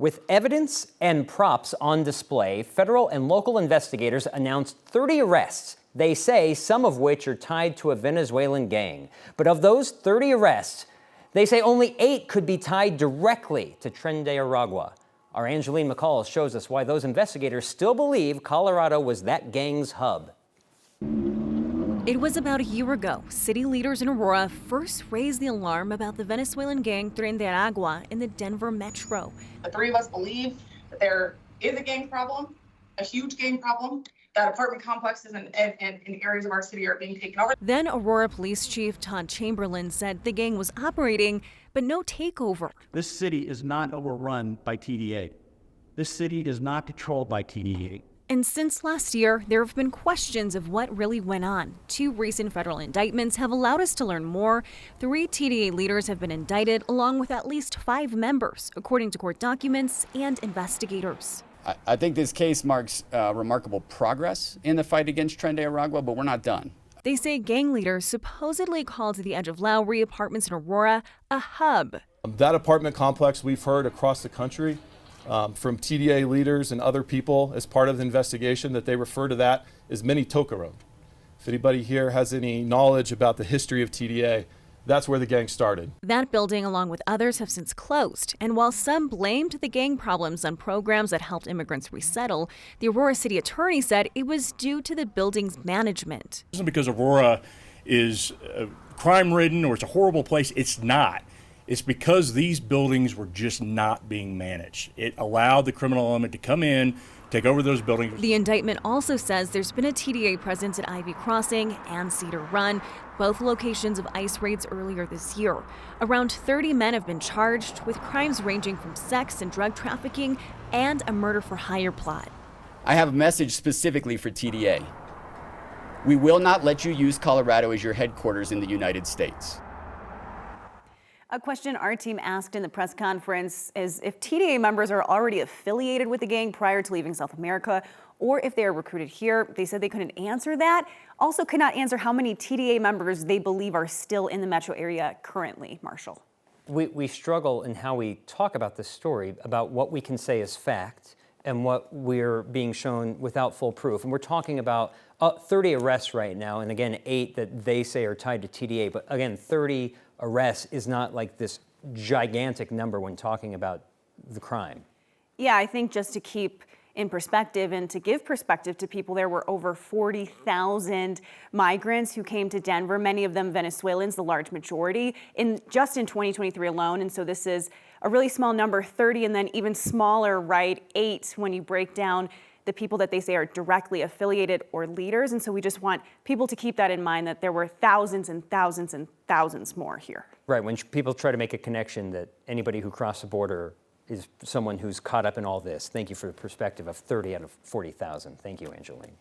With evidence and props on display, federal and local investigators announced 30 arrests. They say some of which are tied to a Venezuelan gang. But of those 30 arrests, they say only 8 could be tied directly to Tren de Aragua. Our Angeline McCall shows us why those investigators still believe Colorado was that gang's hub. It was about a year ago. City leaders in Aurora first raised the alarm about the Venezuelan gang Tren de Aragua in the Denver metro. The three of us believe that there is a gang problem, a huge gang problem, that apartment complexes and areas of our city are being taken over. Then Aurora Police Chief Todd Chamberlain said the gang was operating, but no takeover. This city is not overrun by TDA. This city is not controlled by TDA. And since last year, there have been questions of what really went on. 2 recent federal indictments have allowed us to learn more. 3 TDA leaders have been indicted, along with at least 5 members, according to court documents and investigators. I think this case marks remarkable progress in the fight against Tren de Aragua, but we're not done. They say gang leaders supposedly called the edge of Lowry apartments in Aurora a hub. That apartment complex we've heard across the country from TDA leaders and other people as part of the investigation that they refer to that as mini Tokoro. If anybody here has any knowledge about the history of TDA, that's where the gang started. That building, along with others, have since closed. And while some blamed the gang problems on programs that helped immigrants resettle, the Aurora City Attorney said it was due to the building's management. It isn't because Aurora is crime-ridden or it's a horrible place. It's not. It's because these buildings were just not being managed. It allowed the criminal element to come in, take over those buildings. The indictment also says there's been a TDA presence at Ivy Crossing and Cedar Run, both locations of ICE raids earlier this year. Around 30 men have been charged with crimes ranging from sex and drug trafficking and a murder-for-hire plot. I have a message specifically for TDA. We will not let you use Colorado as your headquarters in the United States. A question our team asked in the press conference is if TDA members are already affiliated with the gang prior to leaving South America, or if they are recruited here. They said they couldn't answer that. Also could not answer how many TDA members they believe are still in the metro area currently. Marshall. We struggle in how we talk about this story, about what we can say is fact and what we're being shown without full proof. And we're talking about 30 arrests right now, and again, 8 that they say are tied to TDA. But again, 30 arrests is not like this gigantic number when talking about the crime. Yeah, I think just to keep in perspective and to give perspective to people, there were over 40,000 migrants who came to Denver, many of them Venezuelans, the large majority, just in 2023 alone. And so this is a really small number, 30, and then even smaller, right, 8 when you break down the people that they say are directly affiliated or leaders. And so we just want people to keep that in mind, that there were thousands and thousands and thousands more here. Right, when people try to make a connection that anybody who crossed the border is someone who's caught up in all this. Thank you for the perspective of 30 out of 40,000. Thank you, Angeline.